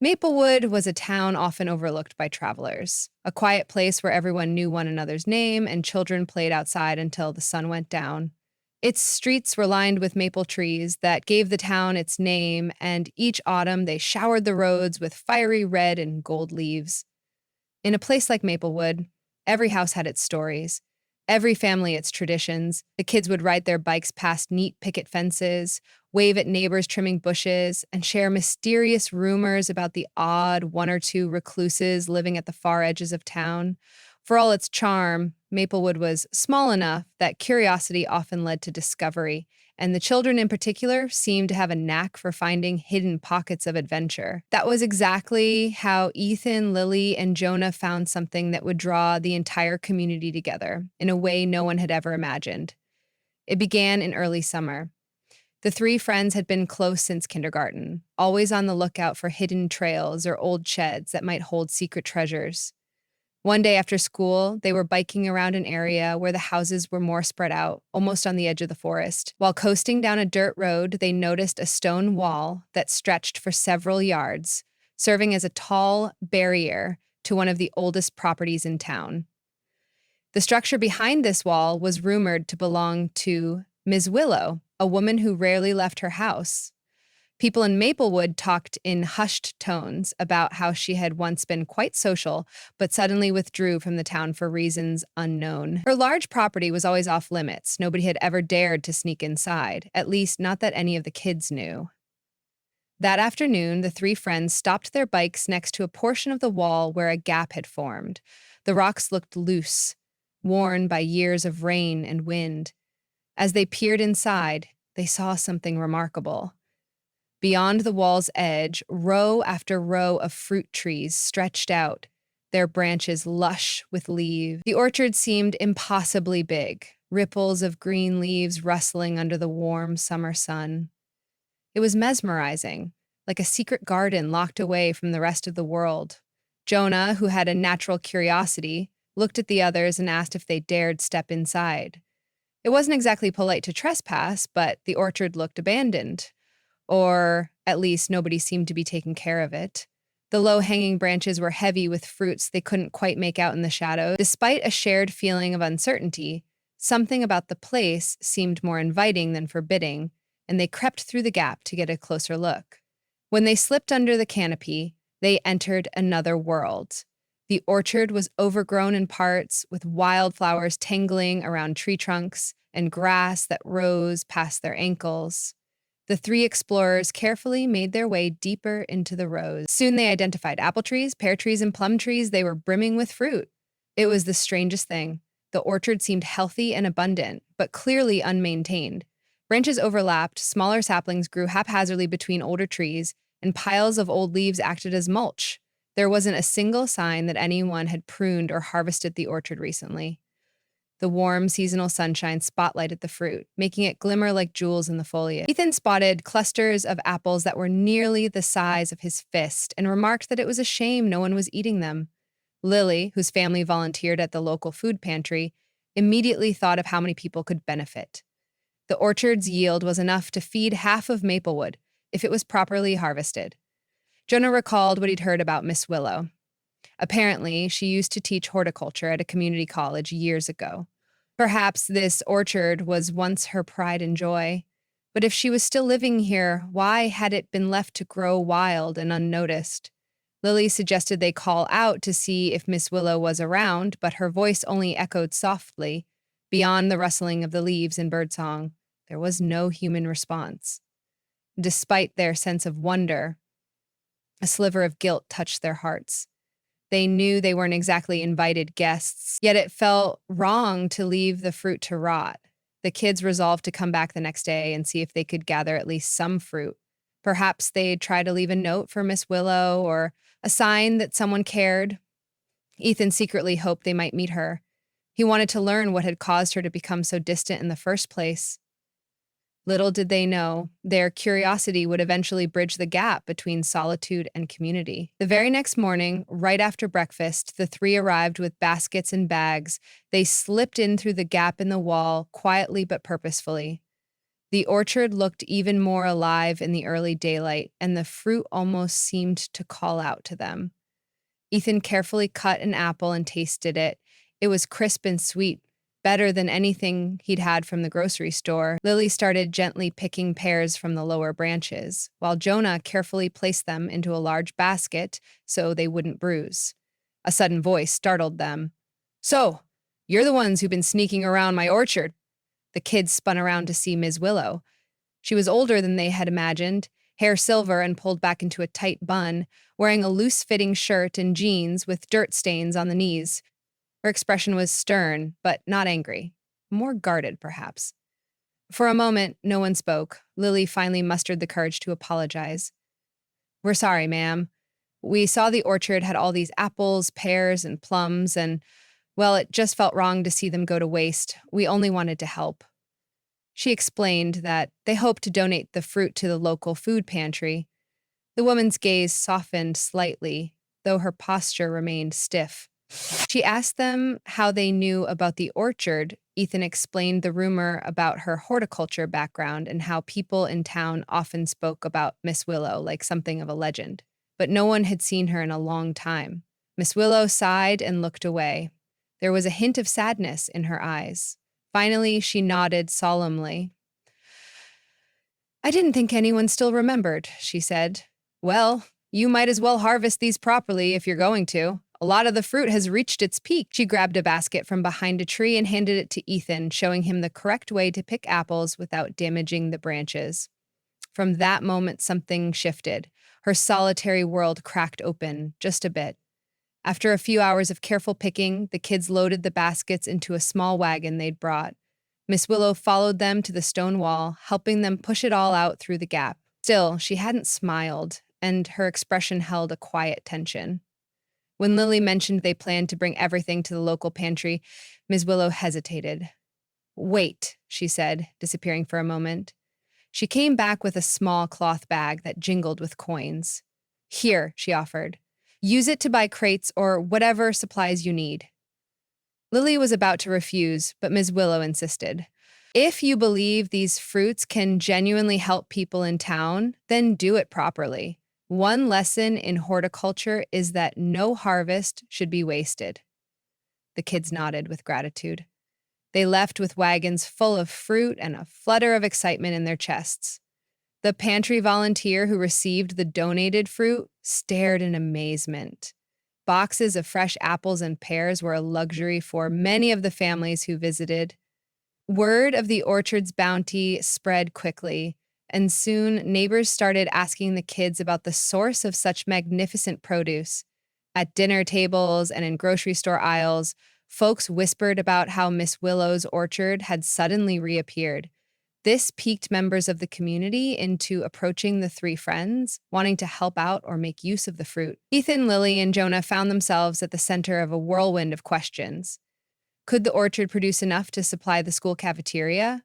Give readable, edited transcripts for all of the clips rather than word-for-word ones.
Maplewood was a town often overlooked by travelers, a quiet place where everyone knew one another's name and children played outside until the sun went down. Its streets were lined with maple trees that gave the town its name, and each autumn they showered the roads with fiery red and gold leaves. In a place like Maplewood, every house had its stories, every family its traditions. The kids would ride their bikes past neat picket fences, wave at neighbors trimming bushes, and share mysterious rumors about the odd one or two recluses living at the far edges of town. For all its charm, Maplewood was small enough that curiosity often led to discovery, and the children in particular seemed to have a knack for finding hidden pockets of adventure. That was exactly how Ethan, Lily, and Jonah found something that would draw the entire community together in a way no one had ever imagined. It began in early summer. The three friends had been close since kindergarten, always on the lookout for hidden trails or old sheds that might hold secret treasures. One day after school, they were biking around an area where the houses were more spread out, almost on the edge of the forest. While coasting down a dirt road, they noticed a stone wall that stretched for several yards, serving as a tall barrier to one of the oldest properties in town. The structure behind this wall was rumored to belong to Ms. Willow, a woman who rarely left her house. People in Maplewood talked in hushed tones about how she had once been quite social, but suddenly withdrew from the town for reasons unknown. Her large property was always off limits. Nobody had ever dared to sneak inside, at least not that any of the kids knew. That afternoon, the three friends stopped their bikes next to a portion of the wall where a gap had formed. The rocks looked loose, worn by years of rain and wind. As they peered inside, they saw something remarkable. Beyond the wall's edge, row after row of fruit trees stretched out, their branches lush with leaves. The orchard seemed impossibly big, ripples of green leaves rustling under the warm summer sun. It was mesmerizing, like a secret garden locked away from the rest of the world. Jonah, who had a natural curiosity, looked at the others and asked if they dared step inside. It wasn't exactly polite to trespass, but the orchard looked abandoned. Or at least nobody seemed to be taking care of it. The low-hanging branches were heavy with fruits they couldn't quite make out in the shadows. Despite a shared feeling of uncertainty, something about the place seemed more inviting than forbidding, and they crept through the gap to get a closer look. When they slipped under the canopy, they entered another world. The orchard was overgrown in parts, with wildflowers tangling around tree trunks and grass that rose past their ankles. The three explorers carefully made their way deeper into the rows. Soon they identified apple trees, pear trees, and plum trees. They were brimming with fruit. It was the strangest thing. The orchard seemed healthy and abundant, but clearly unmaintained. Branches overlapped, smaller saplings grew haphazardly between older trees, and piles of old leaves acted as mulch. There wasn't a single sign that anyone had pruned or harvested the orchard recently. The warm, seasonal sunshine spotlighted the fruit, making it glimmer like jewels in the foliage. Ethan spotted clusters of apples that were nearly the size of his fist and remarked that it was a shame no one was eating them. Lily, whose family volunteered at the local food pantry, immediately thought of how many people could benefit. The orchard's yield was enough to feed half of Maplewood if it was properly harvested. Jonah recalled what he'd heard about Miss Willow. Apparently, she used to teach horticulture at a community college years ago. Perhaps this orchard was once her pride and joy, but if she was still living here, why had it been left to grow wild and unnoticed? Lily suggested they call out to see if Miss Willow was around, but her voice only echoed softly, beyond the rustling of the leaves and birdsong. There was no human response. Despite their sense of wonder, a sliver of guilt touched their hearts. They knew they weren't exactly invited guests, yet it felt wrong to leave the fruit to rot. The kids resolved to come back the next day and see if they could gather at least some fruit. Perhaps they'd try to leave a note for Miss Willow or a sign that someone cared. Ethan secretly hoped they might meet her. He wanted to learn what had caused her to become so distant in the first place. Little did they know, their curiosity would eventually bridge the gap between solitude and community. The very next morning, right after breakfast, the three arrived with baskets and bags. They slipped in through the gap in the wall, quietly but purposefully. The orchard looked even more alive in the early daylight, and the fruit almost seemed to call out to them. Ethan carefully cut an apple and tasted it. It was crisp and sweet, better than anything he'd had from the grocery store. Lily started gently picking pears from the lower branches, while Jonah carefully placed them into a large basket so they wouldn't bruise. A sudden voice startled them. "So, you're the ones who've been sneaking around my orchard." The kids spun around to see Ms. Willow. She was older than they had imagined, hair silver and pulled back into a tight bun, wearing a loose-fitting shirt and jeans with dirt stains on the knees. Her expression was stern, but not angry. More guarded, perhaps. For a moment, no one spoke. Lily finally mustered the courage to apologize. "We're sorry, ma'am. We saw the orchard had all these apples, pears, and plums, and, well, it just felt wrong to see them go to waste. We only wanted to help." She explained that they hoped to donate the fruit to the local food pantry. The woman's gaze softened slightly, though her posture remained stiff. She asked them how they knew about the orchard. Ethan explained the rumor about her horticulture background and how people in town often spoke about Miss Willow like something of a legend. But no one had seen her in a long time. Miss Willow sighed and looked away. There was a hint of sadness in her eyes. Finally, she nodded solemnly. "I didn't think anyone still remembered," she said. "Well, you might as well harvest these properly if you're going to. A lot of the fruit has reached its peak." She grabbed a basket from behind a tree and handed it to Ethan, showing him the correct way to pick apples without damaging the branches. From that moment, something shifted. Her solitary world cracked open, just a bit. After a few hours of careful picking, the kids loaded the baskets into a small wagon they'd brought. Miss Willow followed them to the stone wall, helping them push it all out through the gap. Still, she hadn't smiled, and her expression held a quiet tension. When Lily mentioned they planned to bring everything to the local pantry, Ms. Willow hesitated. "Wait," she said, disappearing for a moment. She came back with a small cloth bag that jingled with coins. "Here," she offered. "Use it to buy crates or whatever supplies you need." Lily was about to refuse, but Ms. Willow insisted. "If you believe these fruits can genuinely help people in town, then do it properly. One lesson in horticulture is that no harvest should be wasted." The kids nodded with gratitude. They left with wagons full of fruit and a flutter of excitement in their chests. The pantry volunteer who received the donated fruit stared in amazement. Boxes of fresh apples and pears were a luxury for many of the families who visited. Word of the orchard's bounty spread quickly, and soon neighbors started asking the kids about the source of such magnificent produce. At dinner tables and in grocery store aisles, folks whispered about how Miss Willow's orchard had suddenly reappeared. This piqued members of the community into approaching the three friends, wanting to help out or make use of the fruit. Ethan, Lily, and Jonah found themselves at the center of a whirlwind of questions. Could the orchard produce enough to supply the school cafeteria?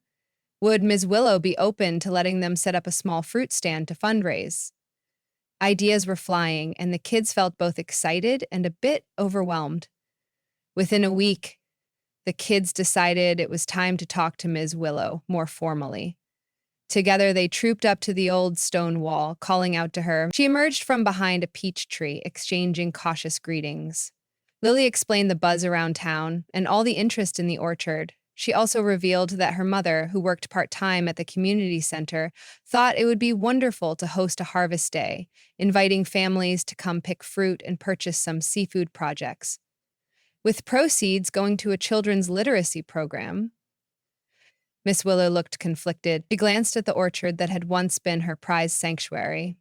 Would Ms. Willow be open to letting them set up a small fruit stand to fundraise? Ideas were flying, and the kids felt both excited and a bit overwhelmed. Within a week, the kids decided it was time to talk to Ms. Willow more formally. Together, they trooped up to the old stone wall, calling out to her. She emerged from behind a peach tree, exchanging cautious greetings. Lily explained the buzz around town and all the interest in the orchard. She also revealed that her mother, who worked part-time at the community center, thought it would be wonderful to host a harvest day, inviting families to come pick fruit and purchase some seafood projects, with proceeds going to a children's literacy program. Miss Willow looked conflicted. She glanced at the orchard that had once been her prized sanctuary.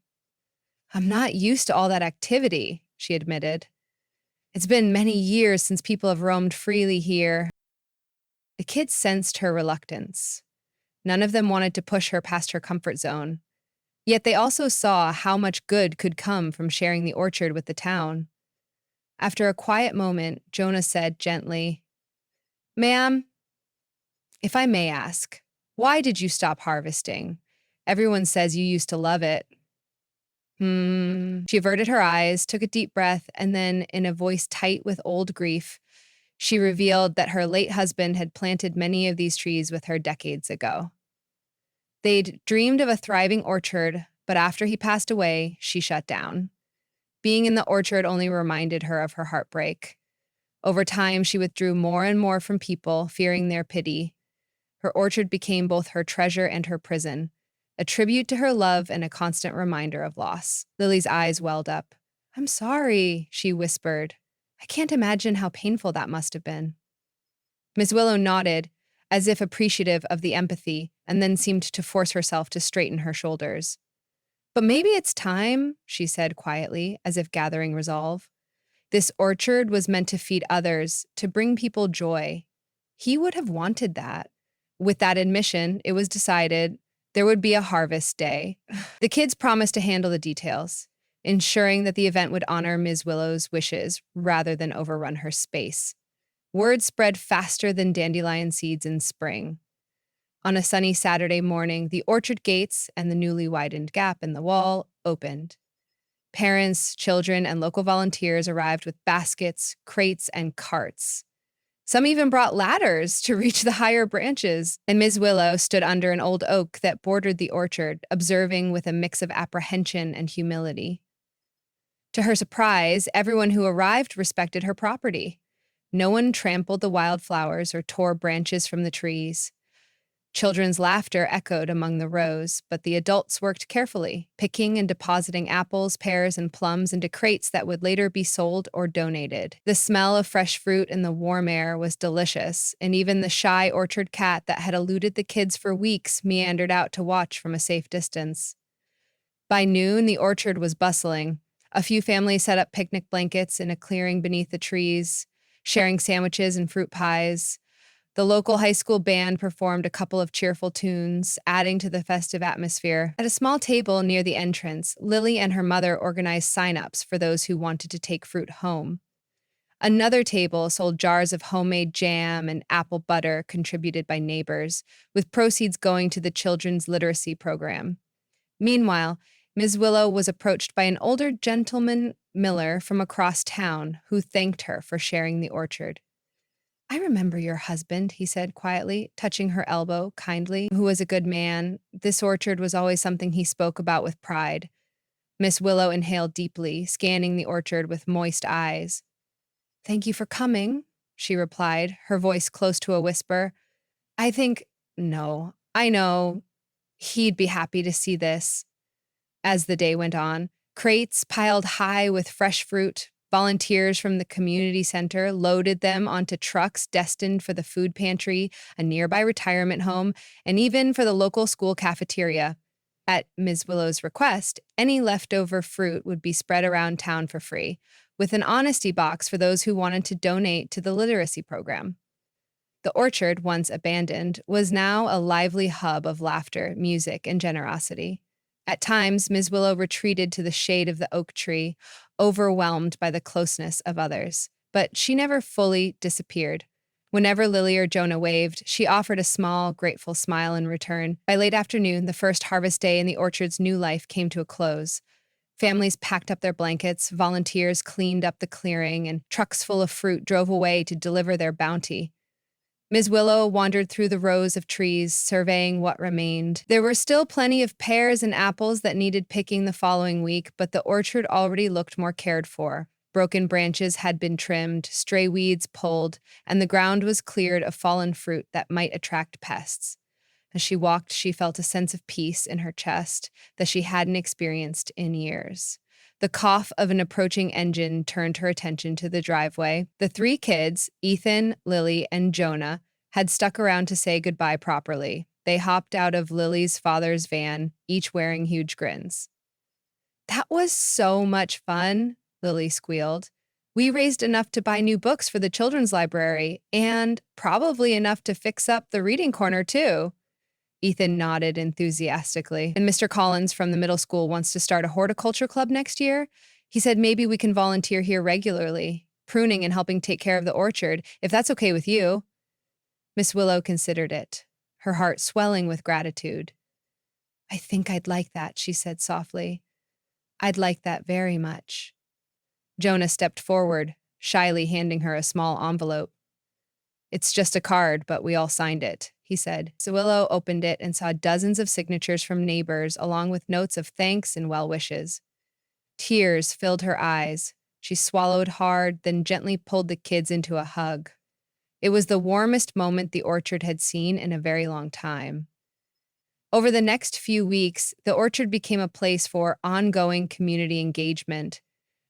"I'm not used to all that activity," she admitted. "It's been many years since people have roamed freely here." The kids sensed her reluctance. None of them wanted to push her past her comfort zone. Yet they also saw how much good could come from sharing the orchard with the town. After a quiet moment, Jonah said gently, "Ma'am, if I may ask, why did you stop harvesting? Everyone says you used to love it." She averted her eyes, took a deep breath, and then, in a voice tight with old grief, she revealed that her late husband had planted many of these trees with her decades ago. They'd dreamed of a thriving orchard, but after he passed away, she shut down. Being in the orchard only reminded her of her heartbreak. Over time, she withdrew more and more from people, fearing their pity. Her orchard became both her treasure and her prison, a tribute to her love and a constant reminder of loss. Lily's eyes welled up. "I'm sorry," she whispered. "I can't imagine how painful that must have been." Miss Willow nodded, as if appreciative of the empathy, and then seemed to force herself to straighten her shoulders. "But maybe it's time," she said quietly, as if gathering resolve. This orchard was meant to feed others, to bring people joy. He would have wanted that. With that admission, it was decided there would be a harvest day. The kids promised to handle the details, ensuring that the event would honor Ms. Willow's wishes rather than overrun her space. Word spread faster than dandelion seeds in spring. On a sunny Saturday morning, the orchard gates and the newly widened gap in the wall opened. Parents, children, and local volunteers arrived with baskets, crates, and carts. Some even brought ladders to reach the higher branches, and Ms. Willow stood under an old oak that bordered the orchard, observing with a mix of apprehension and humility. To her surprise, everyone who arrived respected her property. No one trampled the wildflowers or tore branches from the trees. Children's laughter echoed among the rows, but the adults worked carefully, picking and depositing apples, pears, and plums into crates that would later be sold or donated. The smell of fresh fruit in the warm air was delicious, and even the shy orchard cat that had eluded the kids for weeks meandered out to watch from a safe distance. By noon, the orchard was bustling. A few families set up picnic blankets in a clearing beneath the trees, sharing sandwiches and fruit pies. The local high school band performed a couple of cheerful tunes, adding to the festive atmosphere. At a small table near the entrance, Lily and her mother organized sign-ups for those who wanted to take fruit home. Another table sold jars of homemade jam and apple butter contributed by neighbors, with proceeds going to the children's literacy program. Meanwhile, Ms. Willow was approached by an older gentleman miller from across town who thanked her for sharing the orchard. "I remember your husband," he said quietly, touching her elbow kindly, "who was a good man. This orchard was always something he spoke about with pride." Miss Willow inhaled deeply, scanning the orchard with moist eyes. "Thank you for coming," she replied, her voice close to a whisper. "I think, no, I know he'd be happy to see this." As the day went on, crates piled high with fresh fruit, volunteers from the community center loaded them onto trucks destined for the food pantry, a nearby retirement home, and even for the local school cafeteria. At Ms. Willow's request, any leftover fruit would be spread around town for free, with an honesty box for those who wanted to donate to the literacy program. The orchard, once abandoned, was now a lively hub of laughter, music, and generosity. At times, Ms. Willow retreated to the shade of the oak tree, overwhelmed by the closeness of others. But she never fully disappeared. Whenever Lily or Jonah waved, she offered a small, grateful smile in return. By late afternoon, the first harvest day in the orchard's new life came to a close. Families packed up their blankets, volunteers cleaned up the clearing, and trucks full of fruit drove away to deliver their bounty. Ms. Willow wandered through the rows of trees, surveying what remained. There were still plenty of pears and apples that needed picking the following week, but the orchard already looked more cared for. Broken branches had been trimmed, stray weeds pulled, and the ground was cleared of fallen fruit that might attract pests. As she walked, she felt a sense of peace in her chest that she hadn't experienced in years. The cough of an approaching engine turned her attention to the driveway. The three kids, Ethan, Lily, and Jonah, had stuck around to say goodbye properly. They hopped out of Lily's father's van, each wearing huge grins. "That was so much fun," Lily squealed. "We raised enough to buy new books for the children's library, and probably enough to fix up the reading corner, too." Ethan nodded enthusiastically. "And Mr. Collins from the middle school wants to start a horticulture club next year. He said maybe we can volunteer here regularly, pruning and helping take care of the orchard, if that's okay with you." Miss Willow considered it, her heart swelling with gratitude. "I think I'd like that," she said softly. "I'd like that very much." Jonah stepped forward, shyly handing her a small envelope. It's just a card, but we all signed it, he said. So Willow opened it and saw dozens of signatures from neighbors, along with notes of thanks and well wishes. Tears filled her eyes. She swallowed hard, then gently pulled the kids into a hug. It was the warmest moment the orchard had seen in a very long time. Over the next few weeks, the orchard became a place for ongoing community engagement.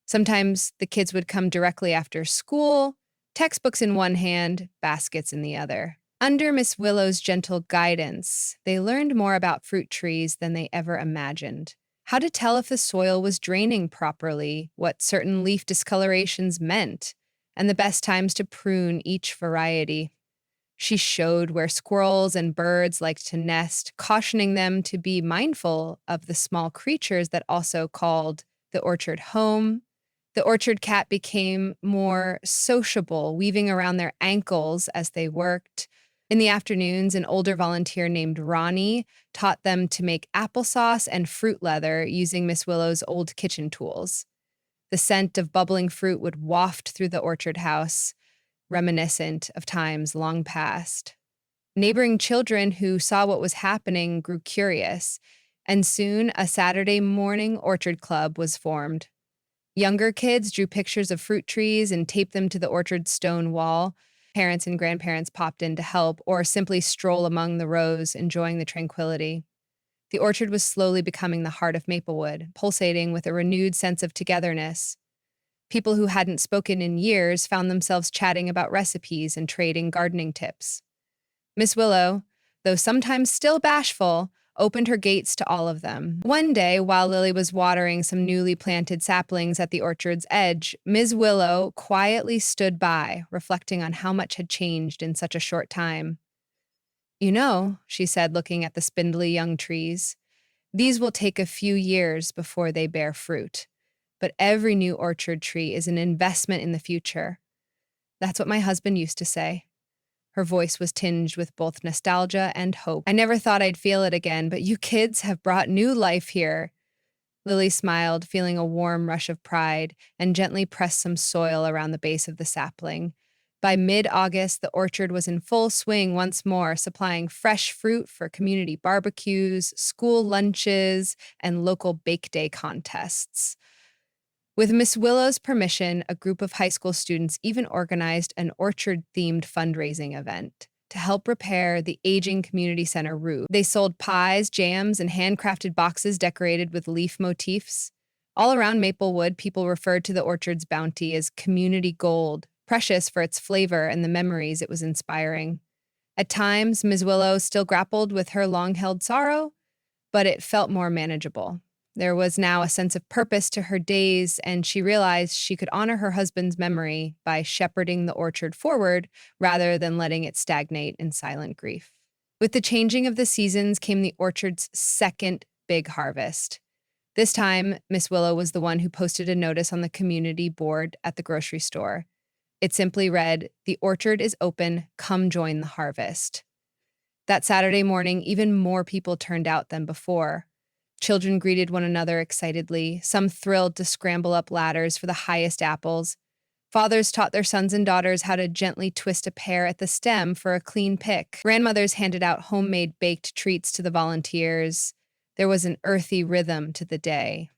Sometimes the kids would come directly after school, textbooks in one hand, baskets in the other. Under Miss Willow's gentle guidance, they learned more about fruit trees than they ever imagined. How to tell if the soil was draining properly, what certain leaf discolorations meant, and the best times to prune each variety. She showed where squirrels and birds liked to nest, cautioning them to be mindful of the small creatures that also called the orchard home. The orchard cat became more sociable, weaving around their ankles as they worked. In the afternoons, an older volunteer named Ronnie taught them to make applesauce and fruit leather using Miss Willow's old kitchen tools. The scent of bubbling fruit would waft through the orchard house, reminiscent of times long past. Neighboring children who saw what was happening grew curious, and soon a Saturday morning orchard club was formed. Younger kids drew pictures of fruit trees and taped them to the orchard's stone wall. Parents and grandparents popped in to help or simply stroll among the rows, enjoying the tranquility. The orchard was slowly becoming the heart of Maplewood, pulsating with a renewed sense of togetherness. People who hadn't spoken in years found themselves chatting about recipes and trading gardening tips. Miss Willow, though sometimes still bashful, opened her gates to all of them. One day, while Lily was watering some newly planted saplings at the orchard's edge, Miss Willow quietly stood by, reflecting on how much had changed in such a short time. You know, she said, looking at the spindly young trees, these will take a few years before they bear fruit. But every new orchard tree is an investment in the future. That's what my husband used to say. Her voice was tinged with both nostalgia and hope. I never thought I'd feel it again, but you kids have brought new life here. Lily smiled, feeling a warm rush of pride, and gently pressed some soil around the base of the sapling. By mid-August, the orchard was in full swing once more, supplying fresh fruit for community barbecues, school lunches, and local bake day contests. With Miss Willow's permission, a group of high school students even organized an orchard-themed fundraising event to help repair the aging community center roof. They sold pies, jams, and handcrafted boxes decorated with leaf motifs. All around Maplewood, people referred to the orchard's bounty as community gold, precious for its flavor and the memories it was inspiring. At times, Ms. Willow still grappled with her long-held sorrow, but it felt more manageable. There was now a sense of purpose to her days, and she realized she could honor her husband's memory by shepherding the orchard forward rather than letting it stagnate in silent grief. With the changing of the seasons came the orchard's second big harvest. This time, Miss Willow was the one who posted a notice on the community board at the grocery store. It simply read, "The orchard is open, come join the harvest." That Saturday morning, even more people turned out than before. Children greeted one another excitedly, some thrilled to scramble up ladders for the highest apples. Fathers taught their sons and daughters how to gently twist a pear at the stem for a clean pick. Grandmothers handed out homemade baked treats to the volunteers. There was an earthy rhythm to the day.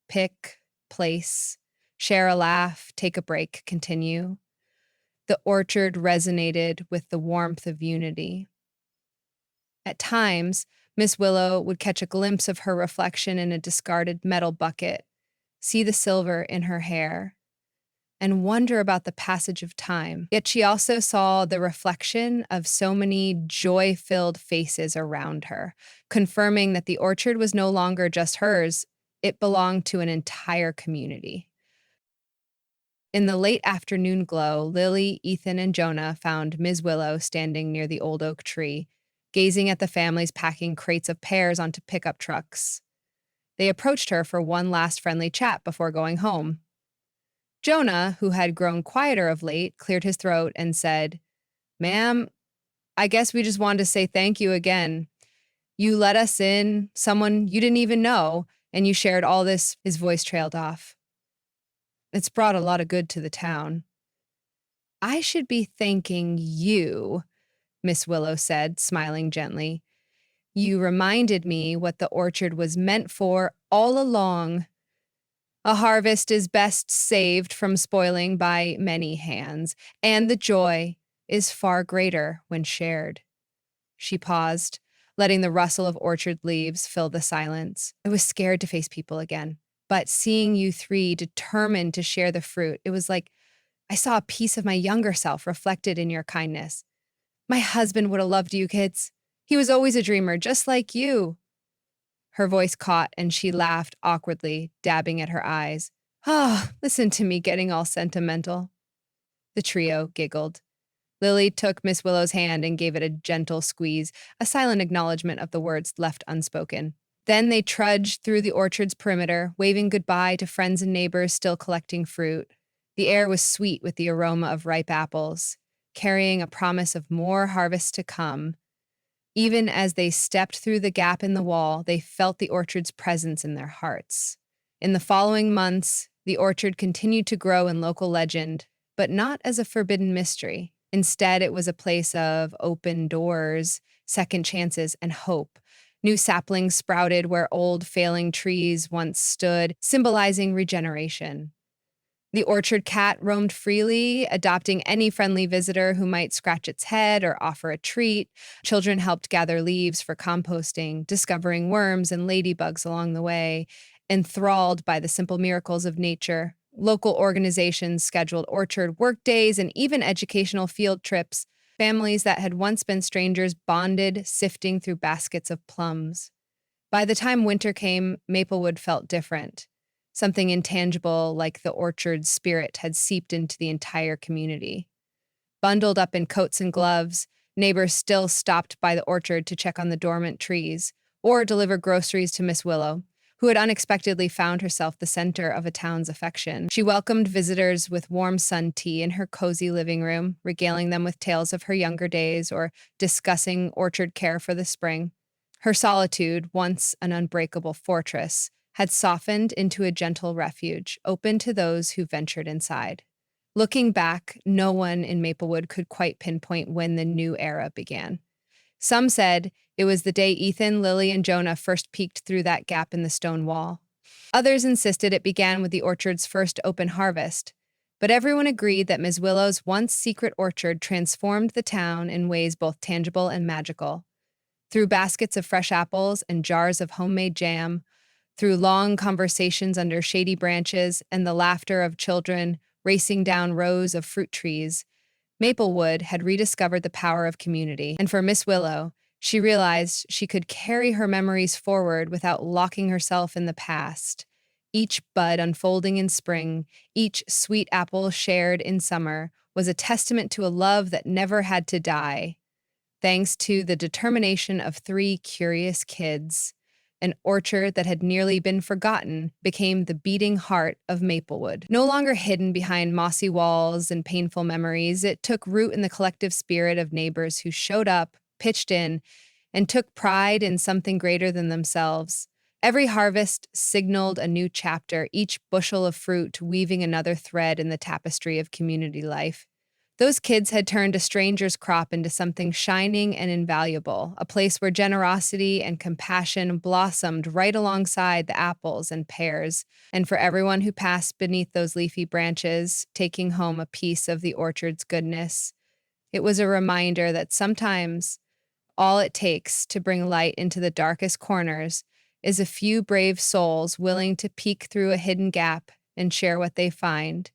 Pick, place, share a laugh, take a break, continue. The orchard resonated with the warmth of unity. At times, Miss Willow would catch a glimpse of her reflection in a discarded metal bucket, see the silver in her hair, and wonder about the passage of time. Yet she also saw the reflection of so many joy-filled faces around her, confirming that the orchard was no longer just hers, it belonged to an entire community. In the late afternoon glow, Lily, Ethan, and Jonah found Ms. Willow standing near the old oak tree, gazing at the families packing crates of pears onto pickup trucks. They approached her for one last friendly chat before going home. Jonah, who had grown quieter of late, cleared his throat and said, "Ma'am, I guess we just wanted to say thank you again. You let us in, someone you didn't even know, and you shared all this." His voice trailed off. "It's brought a lot of good to the town." I should be thanking you, Miss Willow said, smiling gently. You reminded me what the orchard was meant for all along. A harvest is best saved from spoiling by many hands, and the joy is far greater when shared. She paused, letting the rustle of orchard leaves fill the silence. I was scared to face people again, but seeing you three determined to share the fruit, it was like I saw a piece of my younger self reflected in your kindness. My husband would have loved you kids. He was always a dreamer, just like you. Her voice caught and she laughed awkwardly, dabbing at her eyes. Ah, listen to me getting all sentimental. The trio giggled. Lily took Miss Willow's hand and gave it a gentle squeeze, a silent acknowledgement of the words left unspoken. Then they trudged through the orchard's perimeter, waving goodbye to friends and neighbors still collecting fruit. The air was sweet with the aroma of ripe apples, carrying a promise of more harvest to come. Even as they stepped through the gap in the wall, they felt the orchard's presence in their hearts. In the following months, the orchard continued to grow in local legend, but not as a forbidden mystery. Instead, it was a place of open doors, second chances, and hope. New saplings sprouted where old, failing trees once stood, symbolizing regeneration. The orchard cat roamed freely, adopting any friendly visitor who might scratch its head or offer a treat. Children helped gather leaves for composting, discovering worms and ladybugs along the way. Enthralled by the simple miracles of nature, local organizations scheduled orchard work days and even educational field trips. Families that had once been strangers bonded, sifting through baskets of plums. By the time winter came, Maplewood felt different. Something intangible like the orchard's spirit had seeped into the entire community. Bundled up in coats and gloves, neighbors still stopped by the orchard to check on the dormant trees or deliver groceries to Miss Willow, who had unexpectedly found herself the center of a town's affection. She welcomed visitors with warm sun tea in her cozy living room, regaling them with tales of her younger days or discussing orchard care for the spring. Her solitude, once an unbreakable fortress, had softened into a gentle refuge, open to those who ventured inside. Looking back, no one in Maplewood could quite pinpoint when the new era began. Some said it was the day Ethan, Lily, and Jonah first peeked through that gap in the stone wall. Others insisted it began with the orchard's first open harvest. But everyone agreed that Ms. Willow's once secret orchard transformed the town in ways both tangible and magical. Through baskets of fresh apples and jars of homemade jam, through long conversations under shady branches and the laughter of children racing down rows of fruit trees, Maplewood had rediscovered the power of community. And for Miss Willow, she realized she could carry her memories forward without locking herself in the past. Each bud unfolding in spring, each sweet apple shared in summer, was a testament to a love that never had to die. Thanks to the determination of three curious kids, an orchard that had nearly been forgotten became the beating heart of Maplewood. No longer hidden behind mossy walls and painful memories, it took root in the collective spirit of neighbors who showed up, pitched in, and took pride in something greater than themselves. Every harvest signaled a new chapter, each bushel of fruit weaving another thread in the tapestry of community life. Those kids had turned a stranger's crop into something shining and invaluable, a place where generosity and compassion blossomed right alongside the apples and pears. And for everyone who passed beneath those leafy branches, taking home a piece of the orchard's goodness, it was a reminder that sometimes all it takes to bring light into the darkest corners is a few brave souls willing to peek through a hidden gap and share what they find.